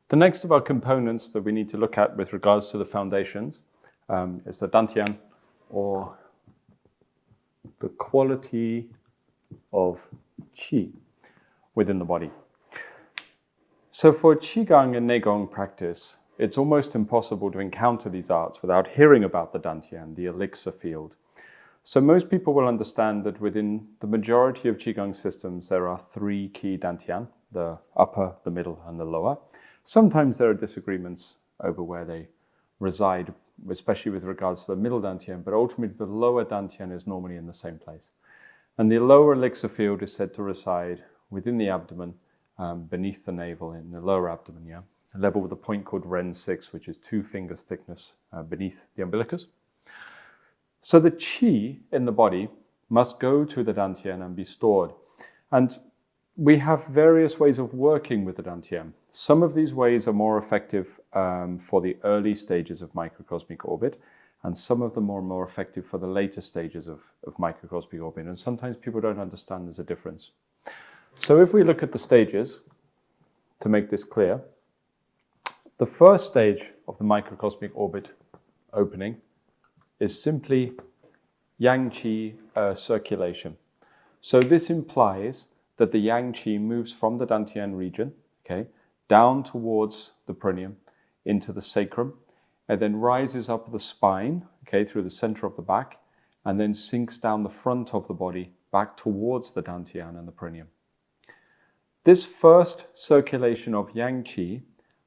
The next of our components that we need to look at with regards to the foundations is the Dantian, or the quality of qi within the body. So for Qigong and Neigong practice, it's almost impossible to encounter these arts without hearing about the Dantian, the elixir field. So most people will understand that within the majority of Qigong systems, there are 3 key Dantian, the upper, the middle, and the lower. Sometimes there are disagreements over where they reside, especially with regards to the middle Dantian, but ultimately the lower Dantian is normally in the same place. And the lower elixir field is said to reside within the abdomen, beneath the navel, in the lower abdomen, a level with a point called Ren 6, which is 2 fingers thickness beneath the umbilicus. So the qi in the body must go to the Dantian and be stored. And we have various ways of working with the Dantian. Some of these ways are more effective for the early stages of microcosmic orbit, and some of them are more effective for the later stages of microcosmic orbit. And sometimes people don't understand there's a difference. So if we look at the stages, to make this clear, the first stage of the microcosmic orbit opening is simply yang qi circulation. So this implies that the yang qi moves from the Dantian region, down towards the perineum, into the sacrum, and then rises up the spine, through the center of the back, and then sinks down the front of the body back towards the Dantian and the perineum. This first circulation of yang qi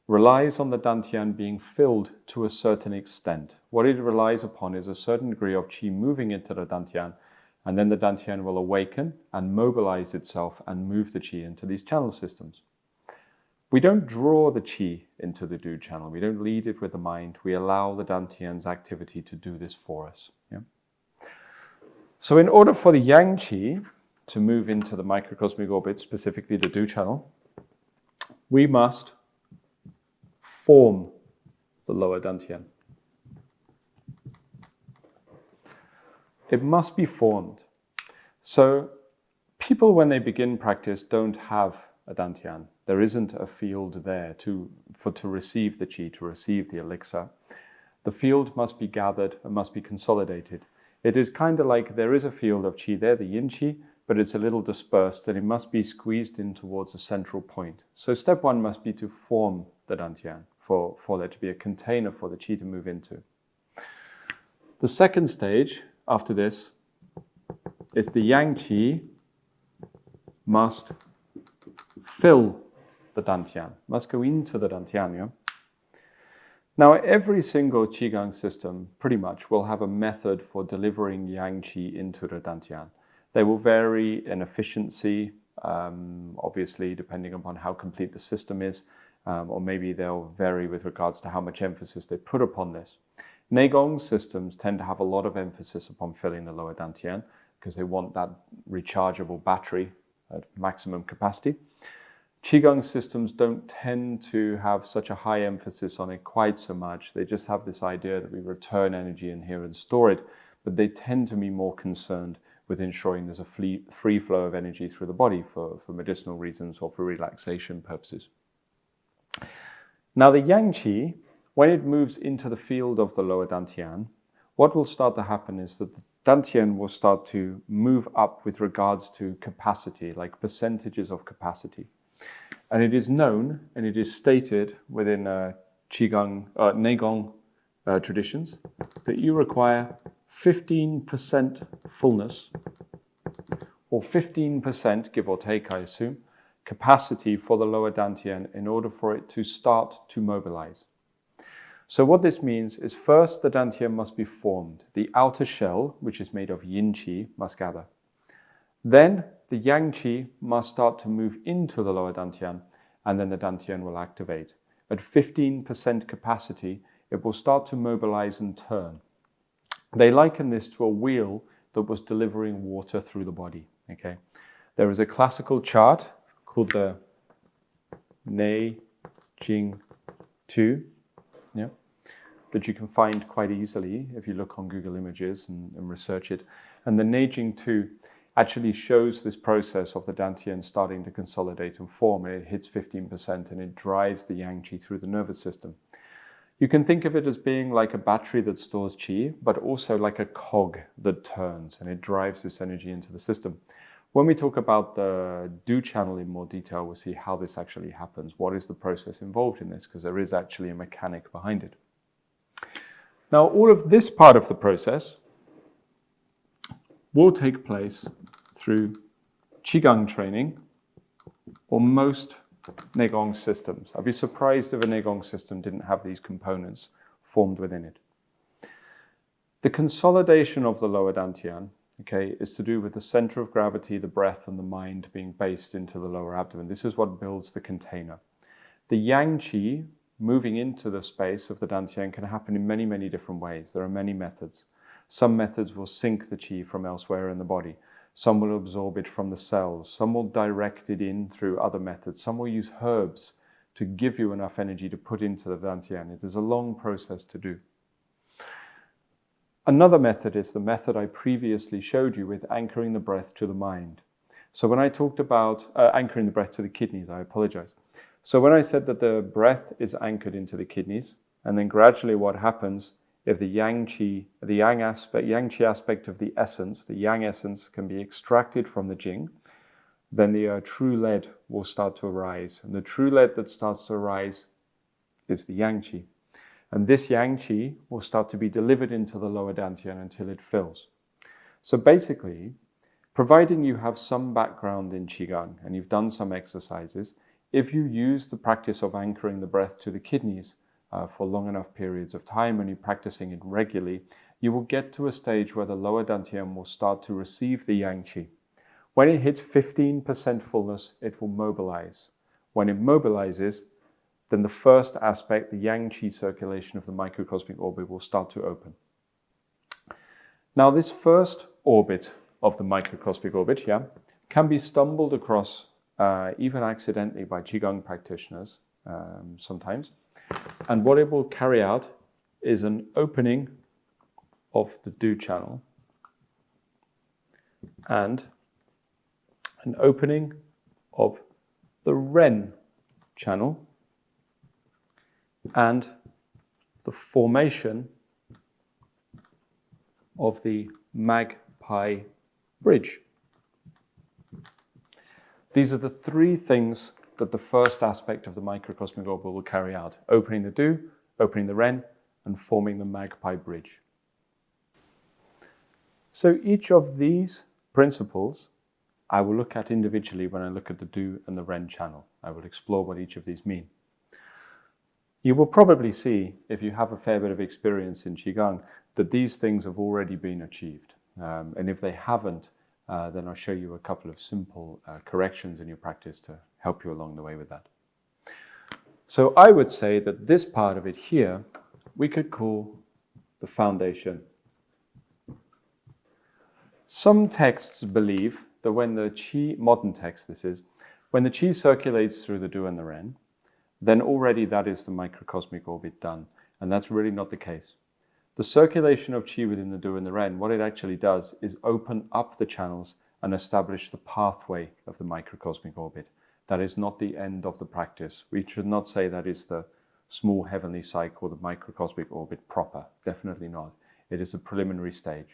relies on the Dantian being filled to a certain extent. What it relies upon is a certain degree of qi moving into the Dantian, and then the Dantian will awaken and mobilize itself and move the qi into these channel systems. We don't draw the qi into the Du channel. We don't lead it with the mind. We allow the Dantian's activity to do this for us. So in order for the yang qi to move into the microcosmic orbit, specifically the Du channel, we must form the lower Dantian. It must be formed. So people, when they begin practice, don't have a Dantian. There isn't a field there to receive the qi, to receive the elixir. The field must be gathered and must be consolidated. It is kind of like there is a field of qi there, the yin qi, but it's a little dispersed and it must be squeezed in towards a central point. So step 1 must be to form the Dantian, for there to be a container for the qi to move into. The second stage after this is the yang qi must fill the Dantian, must go into the Dantian. Now every single Qigong system pretty much will have a method for delivering yang qi into the Dantian. They will vary in efficiency, obviously depending upon how complete the system is, or maybe they'll vary with regards to how much emphasis they put upon this. Neigong systems tend to have a lot of emphasis upon filling the lower Dantian because they want that rechargeable battery at maximum capacity. Qigong systems don't tend to have such a high emphasis on it quite so much. They just have this idea that we return energy in here and store it, but they tend to be more concerned with ensuring there's a free flow of energy through the body for medicinal reasons or for relaxation purposes. Now the yang qi, when it moves into the field of the lower Dantian, what will start to happen is that the Dantian will start to move up with regards to capacity, like percentages of capacity. And it is known and it is stated within Qigong, Neigong traditions that you require 15% fullness, or 15%, give or take, I assume, capacity for the lower Dantian in order for it to start to mobilize. So what this means is first the Dantian must be formed. The outer shell, which is made of yin qi, must gather. Then the yang qi must start to move into the lower Dantian, and then the Dantian will activate. At 15% capacity, it will start to mobilize and turn. They liken this to a wheel that was delivering water through the body. There is a classical chart called the Nei Jing Tu, that you can find quite easily if you look on Google Images and research it. And the Nei Jing Tu actually shows this process of the Dantian starting to consolidate and form. It hits 15% and it drives the yang qi through the nervous system. You can think of it as being like a battery that stores qi, but also like a cog that turns, and it drives this energy into the system. When we talk about the Du channel in more detail, we'll see how this actually happens. What is the process involved in this? Because there is actually a mechanic behind it. Now, all of this part of the process will take place through Qigong training or most Neigong systems. I'd be surprised if a Neigong system didn't have these components formed within it. The consolidation of the lower Dantian, okay, is to do with the center of gravity, the breath, and the mind being based into the lower abdomen. This is what builds the container. The yang qi moving into the space of the Dantian can happen in many, many different ways. There are many methods. Some methods will sink the qi from elsewhere in the body. Some will absorb it from the cells. Some will direct it in through other methods. Some will use herbs to give you enough energy to put into the Dantian. It is a long process to do. Another method is the method I previously showed you with anchoring the breath to the mind. So when I talked about anchoring the breath to the kidneys, I apologize. So when I said that the breath is anchored into the kidneys, and then gradually what happens if the yang qi aspect of the essence, the yang essence, can be extracted from the jing, then the true lead will start to arise. And the true lead that starts to arise is the yang qi. And this yang qi will start to be delivered into the lower dantian until it fills. So basically, providing you have some background in Qigong and you've done some exercises, if you use the practice of anchoring the breath to the kidneys for long enough periods of time and you're practicing it regularly, you will get to a stage where the lower dantian will start to receive the yang qi. When it hits 15% fullness, it will mobilize. When it mobilizes, then the first aspect, the yang qi circulation of the microcosmic orbit, will start to open. Now, this first orbit of the microcosmic orbit, can be stumbled across even accidentally by Qigong practitioners sometimes. And what it will carry out is an opening of the Du channel and an opening of the Ren channel and the formation of the magpie bridge. These are the three things that the first aspect of the microcosmic orbit will carry out: opening the Du, opening the Ren, and forming the magpie bridge. So each of these principles I will look at individually when I look at the Du and the Ren channel. I will explore what each of these mean. You will probably see, if you have a fair bit of experience in Qigong, that these things have already been achieved. And if they haven't, then I'll show you a couple of simple corrections in your practice to help you along the way with that. So I would say that this part of it here, we could call the foundation. Some texts believe that when the qi, modern text this is, when the qi circulates through the Du and the Ren, then already that is the microcosmic orbit done. And that's really not the case. The circulation of qi within the Du and the Ren, what it actually does is open up the channels and establish the pathway of the microcosmic orbit. That is not the end of the practice. We should not say that is the small heavenly cycle, the microcosmic orbit proper. Definitely not. It is a preliminary stage.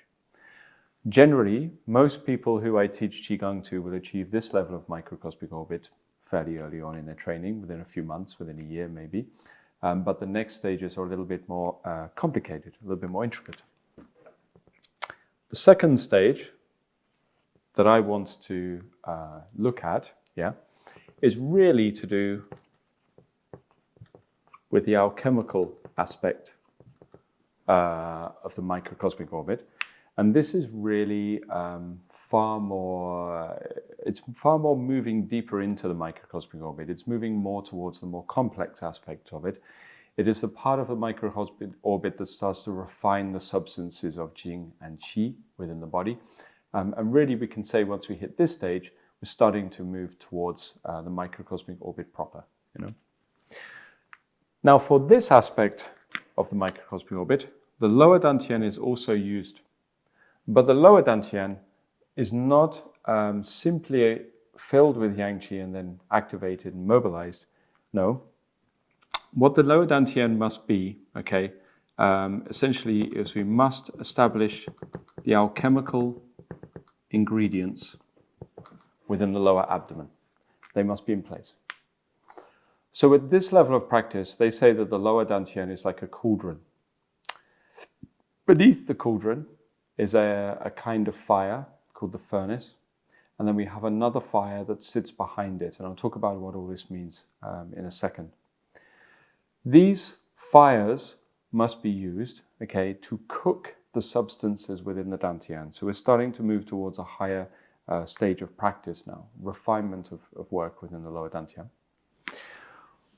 Generally, most people who I teach Qigong to will achieve this level of microcosmic orbit fairly early on in their training, within a few months, within a year maybe. But the next stages are a little bit more complicated, a little bit more intricate. The second stage that I want to look at, is really to do with the alchemical aspect of the microcosmic orbit. And this is really far more moving deeper into the microcosmic orbit. It's moving more towards the more complex aspect of it. It is the part of the microcosmic orbit that starts to refine the substances of Jing and Qi within the body. And really we can say once we hit this stage, we're starting to move towards the microcosmic orbit proper. Now for this aspect of the microcosmic orbit, the lower dantian is also used. But the lower dantian is not simply filled with yang qi and then activated and mobilized. No. What the lower dantian must be, okay, essentially is we must establish the alchemical ingredients within the lower abdomen. They must be in place. So at this level of practice, they say that the lower dantian is like a cauldron. Beneath the cauldron is a kind of fire called the furnace. And then we have another fire that sits behind it. And I'll talk about what all this means in a second. These fires must be used, okay, to cook the substances within the dantian. So we're starting to move towards a higher stage of practice now, refinement of work within the lower dantian.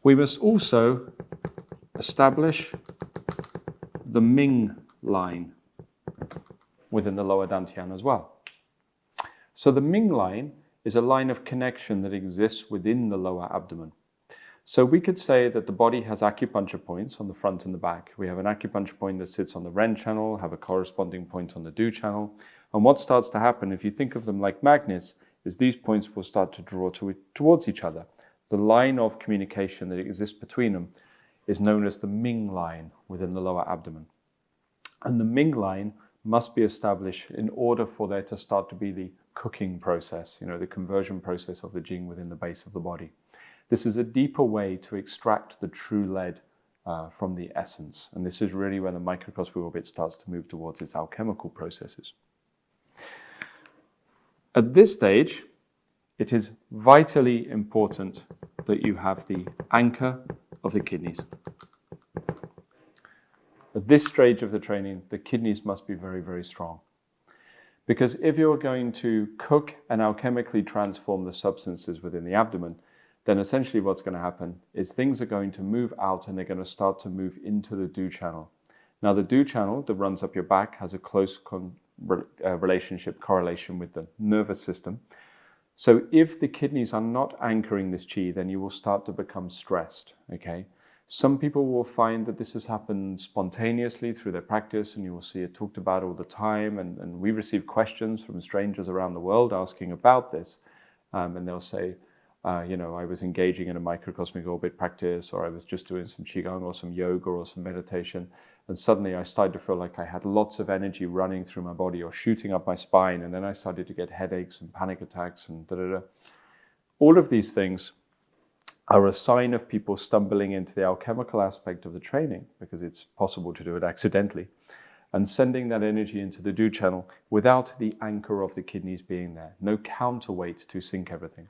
We must also establish the Ming line within the lower dantian as well. So the Ming line is a line of connection that exists within the lower abdomen. So we could say that the body has acupuncture points on the front and the back. We have an acupuncture point that sits on the Ren channel, have a corresponding point on the Du channel. And what starts to happen, if you think of them like magnets, is these points will start to draw towards each other. The line of communication that exists between them is known as the Ming line within the lower abdomen. And the Ming line must be established in order for there to start to be the cooking process, the conversion process of the Jing within the base of the body. This is a deeper way to extract the true lead from the essence. And this is really where the microcosmic orbit starts to move towards its alchemical processes. At this stage, it is vitally important that you have the anchor of the kidneys. At this stage of the training, the kidneys must be very, very strong. Because if you're going to cook and alchemically transform the substances within the abdomen, then essentially what's going to happen is things are going to move out and they're going to start to move into the Du channel. Now the Du channel that runs up your back has a close correlation with the nervous system. So if the kidneys are not anchoring this qi, then you will start to become stressed, okay? Some people will find that this has happened spontaneously through their practice, and you will see it talked about all the time, and we receive questions from strangers around the world asking about this, and they'll say, I was engaging in a microcosmic orbit practice, or I was just doing some qigong or some yoga or some meditation, and suddenly I started to feel like I had lots of energy running through my body or shooting up my spine, and then I started to get headaches and panic attacks and da-da-da. All of these things are a sign of people stumbling into the alchemical aspect of the training, because it's possible to do it accidentally, and sending that energy into the Du channel without the anchor of the kidneys being there, no counterweight to sync everything.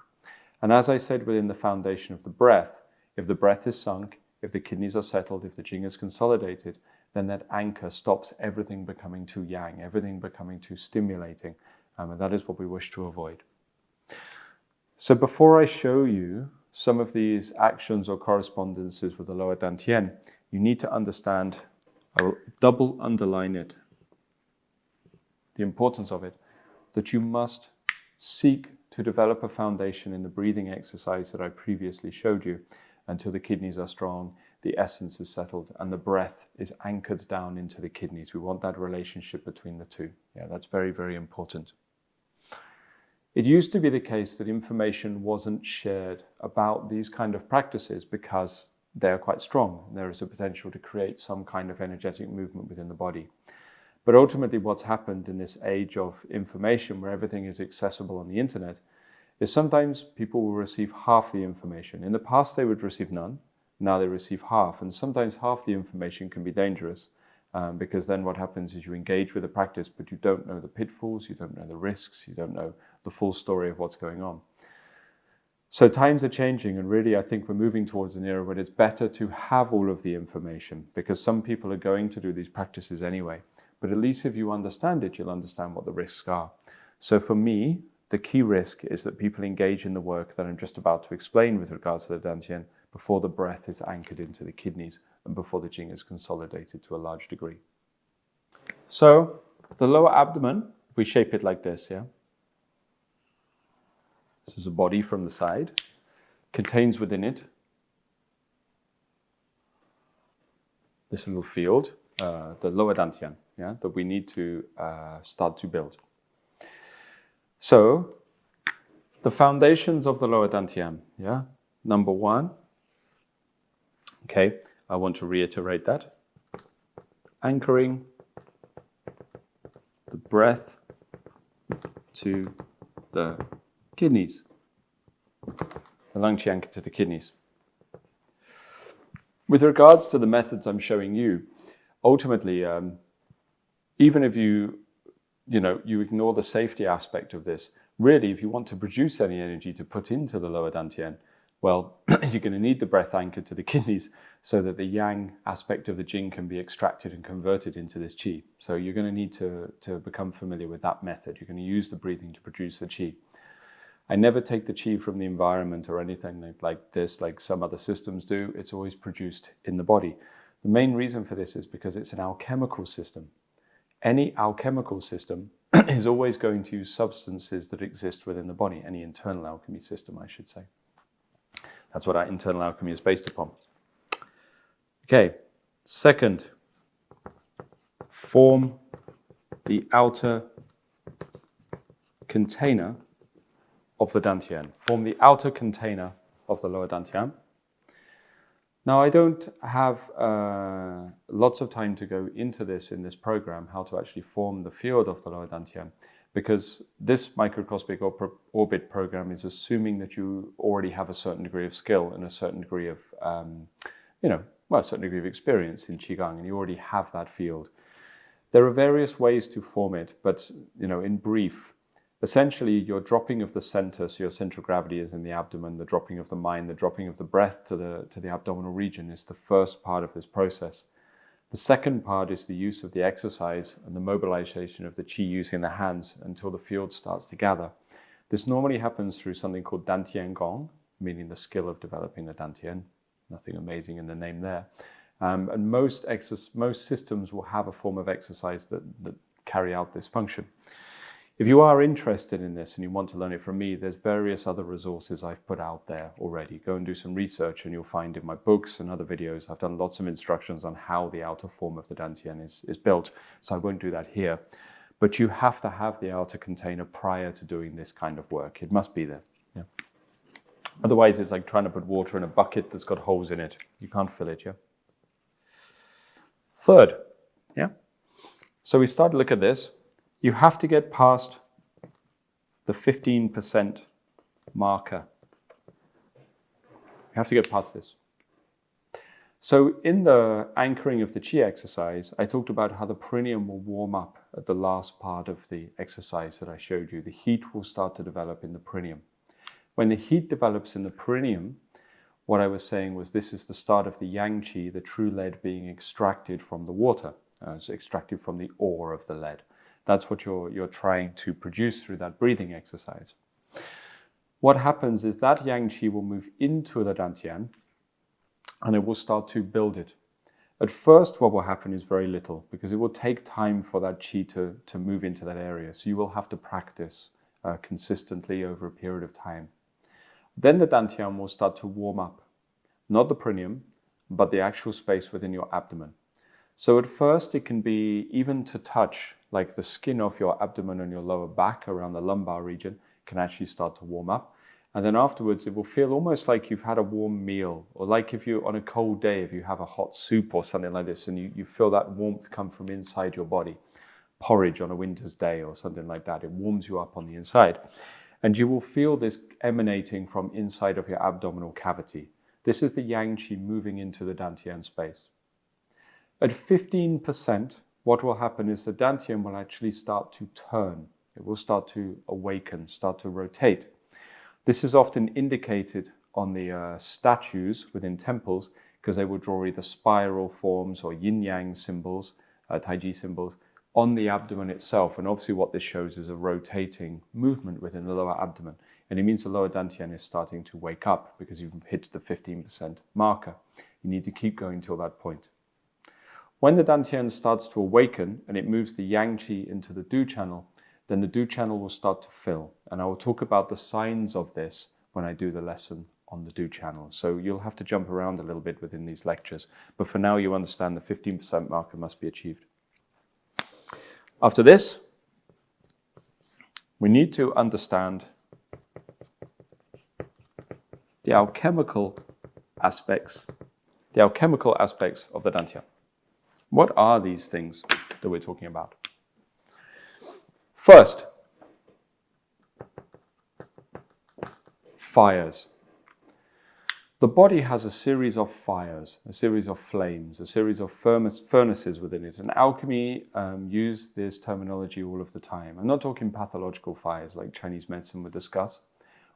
And as I said within the foundation of the breath, if the breath is sunk, if the kidneys are settled, if the Jing is consolidated, then that anchor stops everything becoming too yang, everything becoming too stimulating, and that is what we wish to avoid. So before I show you some of these actions or correspondences with the lower dantian, you need to understand, I will double underline it, the importance of it, that you must seek to develop a foundation in the breathing exercise that I previously showed you until the kidneys are strong, the essence is settled, and the breath is anchored down into the kidneys. We want that relationship between the two. Yeah, that's very, very important. It used to be the case that information wasn't shared about these kind of practices because they're quite strong. There is a potential to create some kind of energetic movement within the body. But ultimately what's happened in this age of information where everything is accessible on the internet is sometimes people will receive half the information. In the past they would receive none, now they receive half, and sometimes half the information can be dangerous because then what happens is you engage with the practice but you don't know the pitfalls, you don't know the risks, you don't know the full story of what's going on. So times are changing, and really I think we're moving towards an era where it's better to have all of the information, because some people are going to do these practices anyway. But at least if you understand it, you'll understand what the risks are. So for me, the key risk is that people engage in the work that I'm just about to explain with regards to the dantian before the breath is anchored into the kidneys and before the Jing is consolidated to a large degree. So the lower abdomen, we shape it like this, yeah? This is a body from the side, contains within it this little field, the lower dantian, yeah, that we need to start to build. So the foundations of the lower dantian, yeah? Number one, okay, I want to reiterate that. Anchoring the breath to the kidneys. The lung qi anchored to the kidneys. With regards to the methods I'm showing you, ultimately, even if you ignore the safety aspect of this, really, if you want to produce any energy to put into the lower dantian, well, you're going to need the breath anchored to the kidneys so that the yang aspect of the jing can be extracted and converted into this qi. So you're going to need to become familiar with that method. You're going to use the breathing to produce the qi. I never take the qi from the environment or anything like this, like some other systems do. It's always produced in the body. The main reason for this is because it's an alchemical system. Any alchemical system is always going to use substances that exist within the body, any internal alchemy system, I should say. That's what our internal alchemy is based upon. Okay, second, form the outer container of the dantian. Form the outer container of the lower dantian. Now, I don't have lots of time to go into this in this program, how to actually form the field of the lower dantian, because this microcosmic orbit program is assuming that you already have a certain degree of skill and a certain degree of, a certain degree of experience in Qigong, and you already have that field. There are various ways to form it, but, in brief, essentially, your dropping of the center, so your central gravity is in the abdomen, the dropping of the mind, the dropping of the breath to the abdominal region is the first part of this process. The second part is the use of the exercise and the mobilization of the qi using the hands until the field starts to gather. This normally happens through something called dantian gong, meaning the skill of developing the dantian. Nothing amazing in the name there. And most systems will have a form of exercise that carry out this function. If you are interested in this and you want to learn it from me, there's various other resources I've put out there already. Go and do some research and you'll find in my books and other videos, I've done lots of instructions on how the outer form of the dantian is built. So I won't do that here. But you have to have the outer container prior to doing this kind of work. It must be there. Yeah. Otherwise, it's like trying to put water in a bucket that's got holes in it. You can't fill it, yeah? Third, yeah? So we start to look at this. You have to get past the 15% marker. You have to get past this. So in the anchoring of the qi exercise, I talked about how the perineum will warm up at the last part of the exercise that I showed you. The heat will start to develop in the perineum. When the heat develops in the perineum, what I was saying was this is the start of the yang qi, the true lead being extracted from the water, so extracted from the ore of the lead. That's what you're trying to produce through that breathing exercise. What happens is that yang qi will move into the dantian and it will start to build it. At first, what will happen is very little because it will take time for that qi to move into that area. So you will have to practice consistently over a period of time. Then the dantian will start to warm up, not the perineum, but the actual space within your abdomen. So at first it can be even to touch, like the skin of your abdomen and your lower back around the lumbar region can actually start to warm up. And then afterwards it will feel almost like you've had a warm meal, or like if you, on a cold day, if you have a hot soup or something like this and you feel that warmth come from inside your body. Porridge on a winter's day or something like that, it warms you up on the inside. And you will feel this emanating from inside of your abdominal cavity. This is the yang qi moving into the dantian space. At 15%, what will happen is the dantian will actually start to turn. It will start to awaken, start to rotate. This is often indicated on the statues within temples because they will draw either spiral forms or yin-yang symbols, taiji symbols, on the abdomen itself. And obviously what this shows is a rotating movement within the lower abdomen. And it means the lower dantian is starting to wake up because you've hit the 15% marker. You need to keep going till that point. When the dantian starts to awaken and it moves the yang qi into the du channel, then the du channel will start to fill. And I will talk about the signs of this when I do the lesson on the du channel. So you'll have to jump around a little bit within these lectures. But for now, you understand the 15% marker must be achieved. After this, we need to understand the alchemical aspects of the Dantian. What are these things that we're talking about? First, fires. The body has a series of fires, a series of flames, a series of furnaces within it. And alchemy use this terminology all of the time. I'm not talking pathological fires like Chinese medicine would discuss.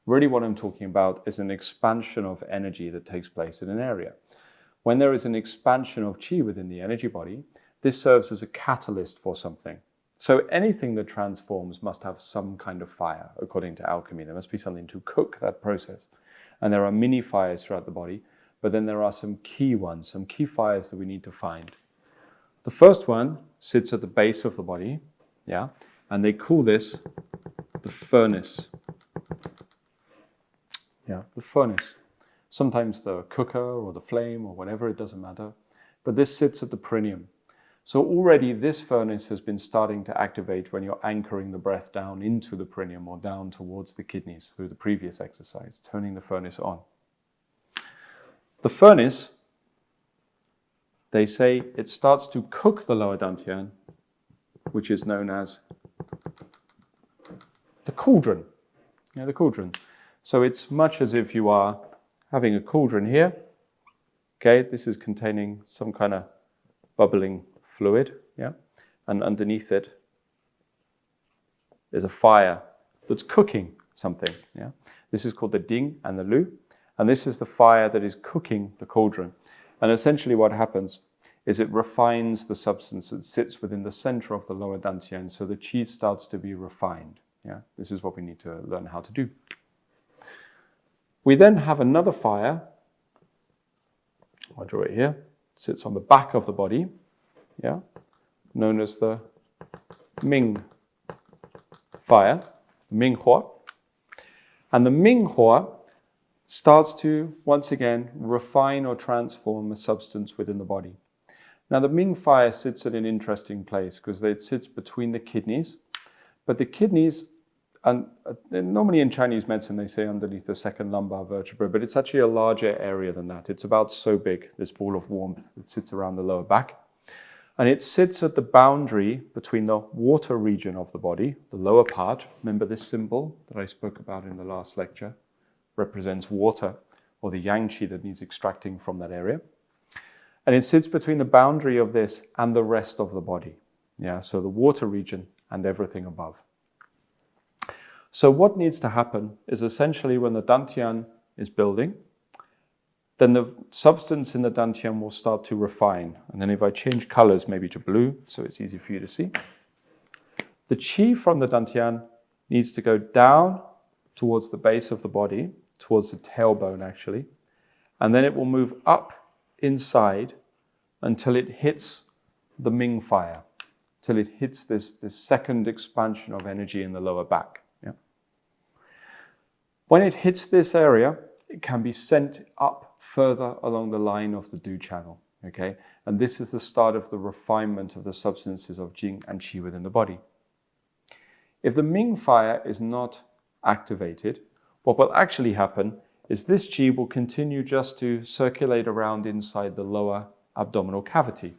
Really what I'm talking about is an expansion of energy that takes place in an area. When there is an expansion of qi within the energy body, this serves as a catalyst for something. So anything that transforms must have some kind of fire, according to alchemy. There must be something to cook that process. And there are mini fires throughout the body, but then there are some key ones, some key fires that we need to find. The first one sits at the base of the body, yeah, and they call this the furnace. Yeah, the furnace. Sometimes the cooker or the flame or whatever, it doesn't matter. But this sits at the perineum. So already this furnace has been starting to activate when you're anchoring the breath down into the perineum or down towards the kidneys through the previous exercise, turning the furnace on. The furnace, they say it starts to cook the lower dantian, which is known as the cauldron. Yeah, the cauldron. So it's much as if you are having a cauldron here. Okay, this is containing some kind of bubbling fluid, yeah, and underneath it is a fire that's cooking something, yeah. This is called the ding and the lu, and this is the fire that is cooking the cauldron. And essentially what happens is it refines the substance that sits within the center of the lower dantian, so the qi starts to be refined, yeah. This is what we need to learn how to do. We then have another fire, I'll draw it here, it sits on the back of the body, yeah, known as the Ming fire, Ming Hua. And the Ming Hua starts to, once again, refine or transform a substance within the body. Now the Ming fire sits at an interesting place because it sits between the kidneys, but the kidneys, and normally in Chinese medicine they say underneath the second lumbar vertebra, but it's actually a larger area than that. It's about so big, this ball of warmth that sits around the lower back. And it sits at the boundary between the water region of the body, the lower part. Remember this symbol that I spoke about in the last lecture represents water, or the yang qi that needs extracting from that area. And it sits between the boundary of this and the rest of the body. Yeah, so the water region and everything above. So what needs to happen is essentially when the dantian is building, then the substance in the dantian will start to refine. And then if I change colors maybe to blue, so it's easy for you to see, the qi from the dantian needs to go down towards the base of the body, towards the tailbone actually, and then it will move up inside until it hits the Ming fire, till it hits this second expansion of energy in the lower back. Yeah. When it hits this area, it can be sent up further along the line of the Du channel, okay? And this is the start of the refinement of the substances of Jing and Qi within the body. If the Ming fire is not activated, what will actually happen is this Qi will continue just to circulate around inside the lower abdominal cavity.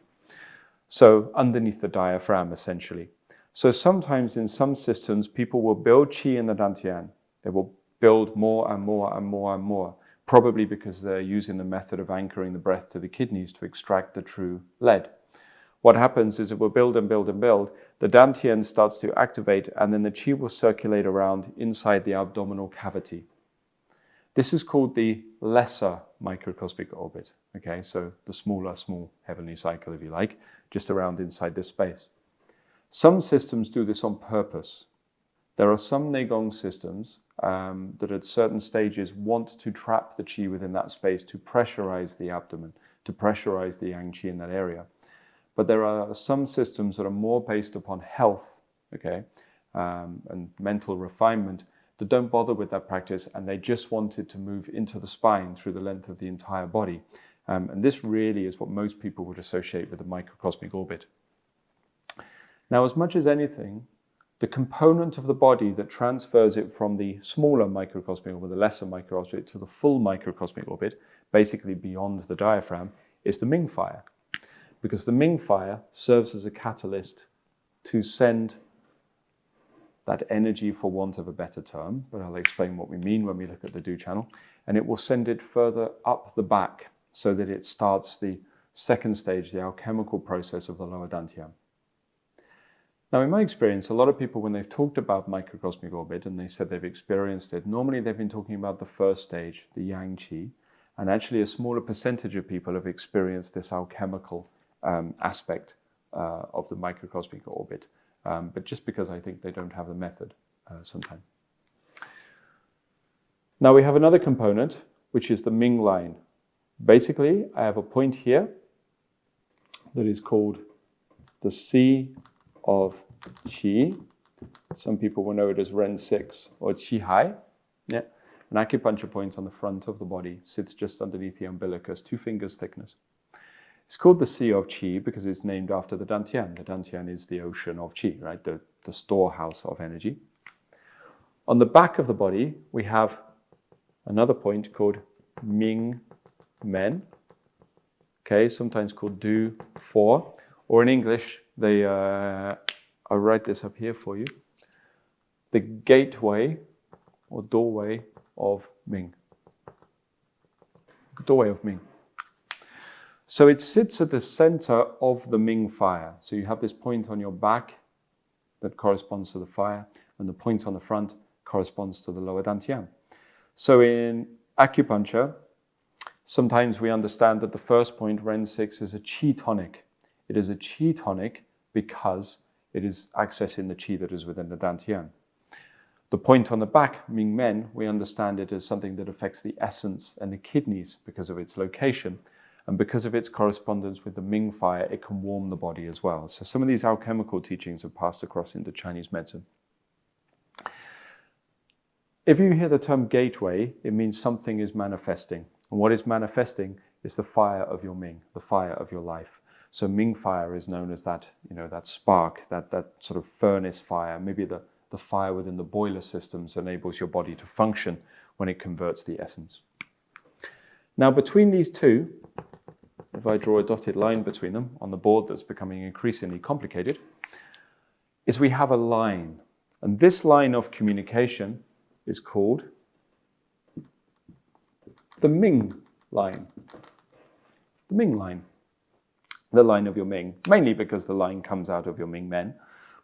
So underneath the diaphragm, essentially. So sometimes in some systems, people will build Qi in the dantian. They will build more and more and more and more, probably because they're using the method of anchoring the breath to the kidneys to extract the true lead. What happens is it will build and build and build, the dantian starts to activate, and then the qi will circulate around inside the abdominal cavity. This is called the lesser microcosmic orbit, okay? So the smaller, small heavenly cycle, if you like, just around inside this space. Some systems do this on purpose. There are some Neigong systems that at certain stages want to trap the qi within that space to pressurize the abdomen, to pressurize the yang qi in that area. But there are some systems that are more based upon health, okay, and mental refinement that don't bother with that practice, and they just want it to move into the spine through the length of the entire body. And this really is what most people would associate with the microcosmic orbit. Now, as much as anything, the component of the body that transfers it from the smaller microcosmic or the lesser microcosmic to the full microcosmic orbit, basically beyond the diaphragm, is the Ming fire. Because the Ming fire serves as a catalyst to send that energy, for want of a better term, but I'll explain what we mean when we look at the Do channel, and it will send it further up the back so that it starts the second stage, the alchemical process of the lower dantian. Now, in my experience, a lot of people, when they've talked about microcosmic orbit and they said they've experienced it, normally they've been talking about the first stage, the yang qi, and actually a smaller percentage of people have experienced this alchemical aspect of the microcosmic orbit, but just because I think they don't have the method sometimes. Now we have another component, which is the Ming line. Basically, I have a point here that is called the Sea of Qi. Some people will know it as Ren 6 or Qi Hai. Yeah. An acupuncture point on the front of the body sits just underneath the umbilicus, 2 fingers thickness. It's called the Sea of Qi because it's named after the dantian. The dantian is the ocean of Qi, right? The storehouse of energy. On the back of the body, we have another point called Ming Men. Okay, sometimes called Do 4, or in English, I'll write this up here for you. The gateway or doorway of Ming. Doorway of Ming. So it sits at the center of the Ming fire. So you have this point on your back that corresponds to the fire, and the point on the front corresponds to the lower dantian. So in acupuncture, sometimes we understand that the first point, Ren 6, is a qi tonic. It is a qi tonic because it is accessing the qi that is within the dantian. The point on the back, Ming Men, we understand it as something that affects the essence and the kidneys because of its location, and because of its correspondence with the Ming fire, it can warm the body as well. So some of these alchemical teachings have passed across into Chinese medicine. If you hear the term gateway, it means something is manifesting. And what is manifesting is the fire of your Ming, the fire of your life. So Ming fire is known as that, that spark, that sort of furnace fire. Maybe the fire within the boiler systems enables your body to function when it converts the essence. Now between these two, if I draw a dotted line between them on the board that's becoming increasingly complicated, is we have a line. And this line of communication is called the Ming line. The Ming line. The line of your Ming. Mainly because the line comes out of your Ming Men,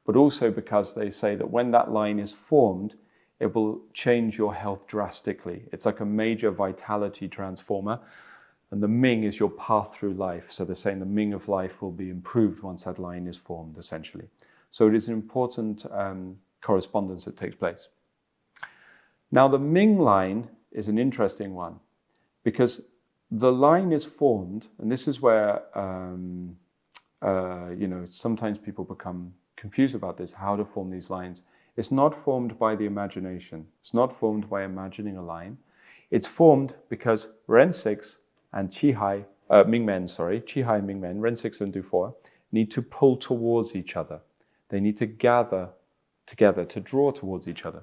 but also because they say that when that line is formed, it will change your health drastically. It's like a major vitality transformer. And the Ming is your path through life. So they're saying the Ming of life will be improved once that line is formed, essentially. So it is an important correspondence that takes place. Now the Ming line is an interesting one because the line is formed, and this is where, sometimes people become confused about this, how to form these lines. It's not formed by the imagination. It's not formed by imagining a line. It's formed because Ren 6 and Qi Hai, Ming Men, Qi Hai and Ming Men, Ren 6 and Du 4, need to pull towards each other. They need to gather together, to draw towards each other.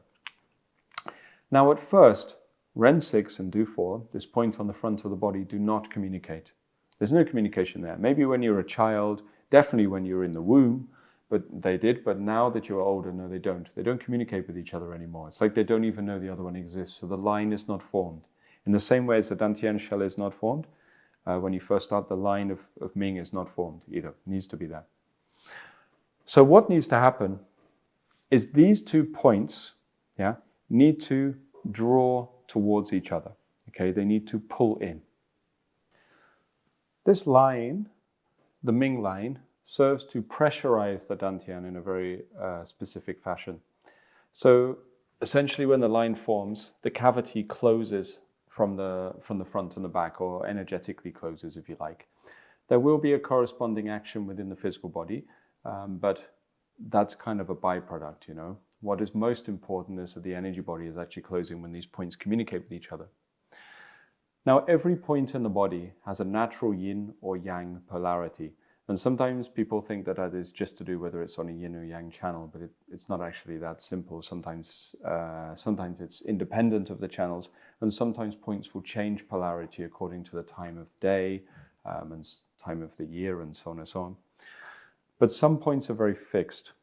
Now at first, Ren 6 and Du 4, this point on the front of the body, do not communicate. There's no communication there. Maybe when you're a child, definitely when you're in the womb, but they did, but now that you're older, no, they don't. They don't communicate with each other anymore. It's like they don't even know the other one exists, so the line is not formed. In the same way as the dantian shell is not formed, when you first start, the line of Ming is not formed either. It needs to be there. So what needs to happen is these 2 points need to draw towards each other. Okay, they need to pull in. This line, the Ming line, serves to pressurize the dantian in a very specific fashion. So essentially when the line forms, the cavity closes from the front and the back, or energetically closes if you like. There will be a corresponding action within the physical body, but that's kind of a byproduct, What is most important is that the energy body is actually closing when these points communicate with each other. Now every point in the body has a natural yin or yang polarity. And sometimes people think that that is just to do whether it's on a yin or yang channel, but it's not actually that simple. Sometimes it's independent of the channels, and sometimes points will change polarity according to the time of day and time of the year and so on and so on. But some points are very fixed.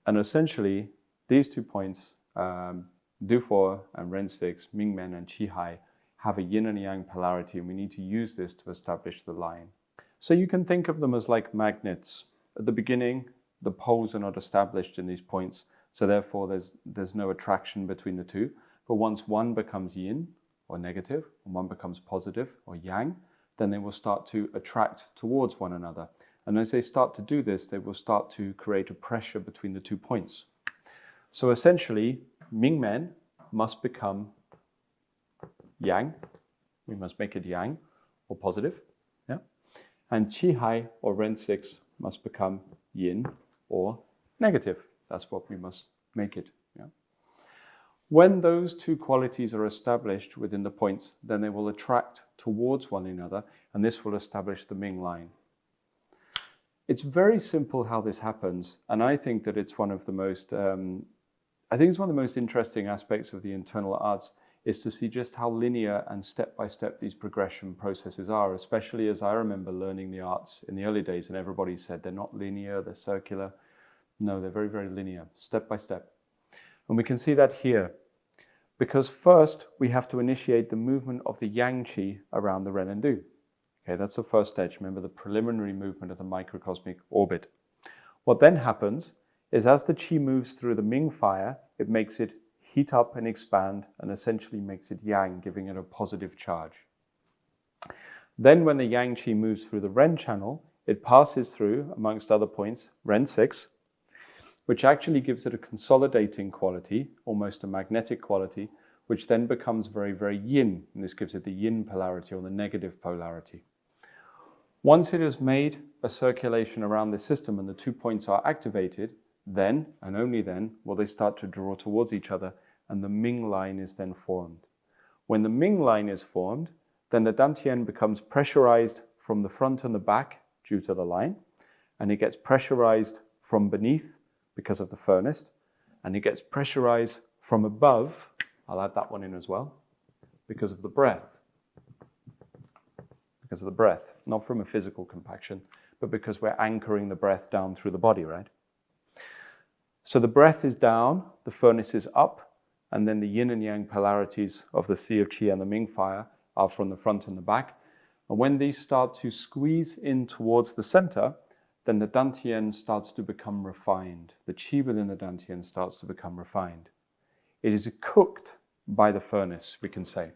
And essentially, these 2 points, Du 4 and Ren 6, Ming Men and Qi Hai, have a yin and yang polarity, and we need to use this to establish the line. So you can think of them as like magnets. At the beginning, the poles are not established in these points, so therefore there's no attraction between the two. But once one becomes yin or negative, and one becomes positive or yang, then they will start to attract towards one another. And as they start to do this, they will start to create a pressure between the 2 points. So essentially, Ming Men must become yang. We must make it yang or positive. And Qi Hai or Ren 6 must become yin or negative. That's what we must make it. When those 2 qualities are established within the points, then they will attract towards one another, and this will establish the Ming line. It's very simple how this happens, and I think that it's one of the most interesting aspects of the internal arts is to see just how linear and step-by-step these progression processes are, especially as I remember learning the arts in the early days, and everybody said they're not linear, they're circular. No, they're very, very linear, step by step. And we can see that here, because first we have to initiate the movement of the yang qi around the Ren and Du. Okay, that's the first stage. Remember the preliminary movement of the microcosmic orbit. What then happens is as the qi moves through the Ming fire, it makes it heat up and expand and essentially makes it yang, giving it a positive charge. Then when the yang qi moves through the Ren channel, it passes through, amongst other points, Ren 6, which actually gives it a consolidating quality, almost a magnetic quality, which then becomes very, very yin, and this gives it the yin polarity or the negative polarity. Once it has made a circulation around the system and the 2 points are activated, then, and only then, will they start to draw towards each other, and the Ming line is then formed. When the Ming line is formed, then the Dantian becomes pressurized from the front and the back due to the line, and it gets pressurized from beneath because of the furnace, and it gets pressurized from above, I'll add that one in as well, because of the breath. Because of the breath, not from a physical compaction, but because we're anchoring the breath down through the body, right? So the breath is down, the furnace is up, and then the yin and yang polarities of the Sea of Qi and the Ming fire are from the front and the back. And when these start to squeeze in towards the center, then the Dantian starts to become refined. The Qi within the Dantian starts to become refined. It is cooked by the furnace, we can say.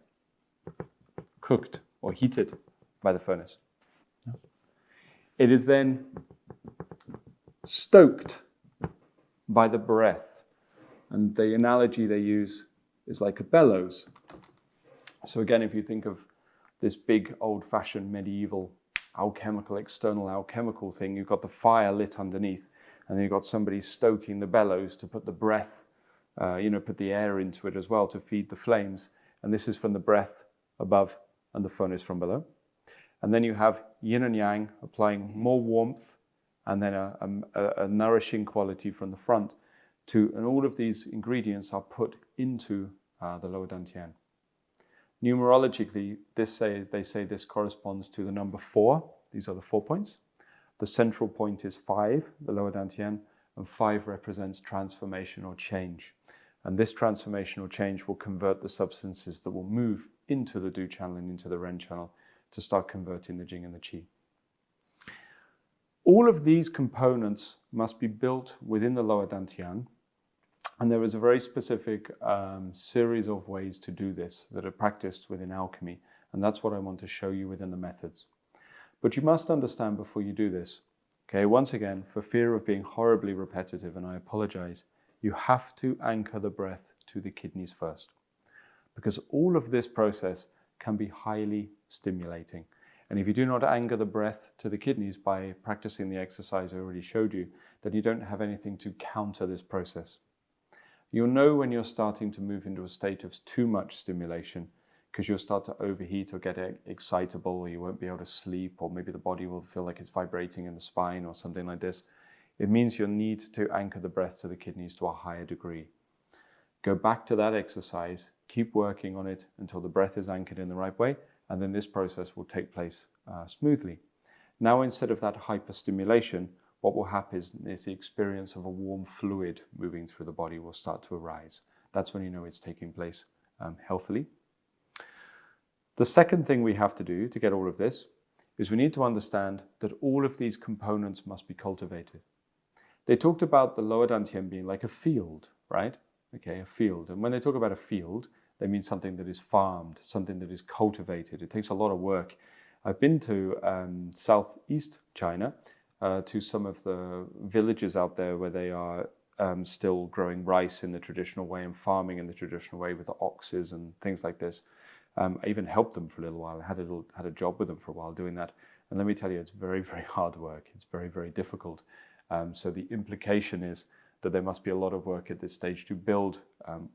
Cooked or heated by the furnace. It is then stoked by the breath. And the analogy they use is like a bellows. So again, if you think of this big old-fashioned medieval external alchemical thing, you've got the fire lit underneath, and then you've got somebody stoking the bellows to put the breath, put the air into it as well to feed the flames. And this is from the breath above and the furnace from below. And then you have yin and yang applying more warmth and then a nourishing quality from the front and all of these ingredients are put into the lower Dantian. Numerologically, they say this corresponds to the number 4. These are the 4 points. The central point is 5, the lower Dantian, and 5 represents transformation or change. And this transformational change will convert the substances that will move into the Du channel and into the Ren channel to start converting the Jing and the Qi. All of these components must be built within the lower Dantian, and there is a very specific series of ways to do this that are practiced within alchemy, and that's what I want to show you within the methods. But you must understand before you do this, okay, once again, for fear of being horribly repetitive, and I apologize, you have to anchor the breath to the kidneys first, because all of this process can be highly stimulating. And if you do not anchor the breath to the kidneys by practicing the exercise I already showed you, then you don't have anything to counter this process. You'll know when you're starting to move into a state of too much stimulation, because you'll start to overheat or get excitable, or you won't be able to sleep, or maybe the body will feel like it's vibrating in the spine or something like this. It means you'll need to anchor the breath to the kidneys to a higher degree. Go back to that exercise, keep working on it until the breath is anchored in the right way, and then this process will take place smoothly. Now, instead of that hyperstimulation, what will happen is the experience of a warm fluid moving through the body will start to arise. That's when you know it's taking place healthily. The second thing we have to do to get all of this is we need to understand that all of these components must be cultivated. They talked about the lower dantian being like a field, right? Okay, a field. And when they talk about a field, they mean something that is farmed, something that is cultivated. It takes a lot of work. I've been to southeast China, to some of the villages out there where they are still growing rice in the traditional way and farming in the traditional way with the oxes and things like this. I even helped them for a little while. I had a job with them for a while doing that. And let me tell you, it's very, very hard work. It's very, very difficult. So the implication is that there must be a lot of work at this stage to build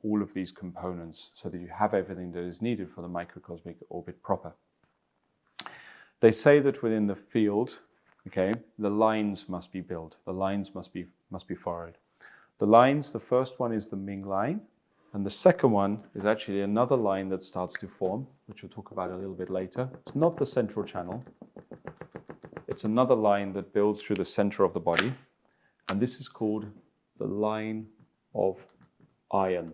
all of these components so that you have everything that is needed for the microcosmic orbit proper. They say that within the field, okay, the lines must be built. The lines must be furrowed. The lines, the first one is the Ming line, and the second one is actually another line that starts to form, which we'll talk about a little bit later. It's not the central channel. It's another line that builds through the center of the body, and this is called the line of iron.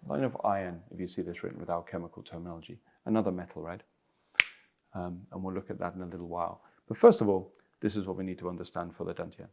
Line of iron, if you see this written without chemical terminology. Another metal, right? And we'll look at that in a little while. But first of all, this is what we need to understand for the dantian.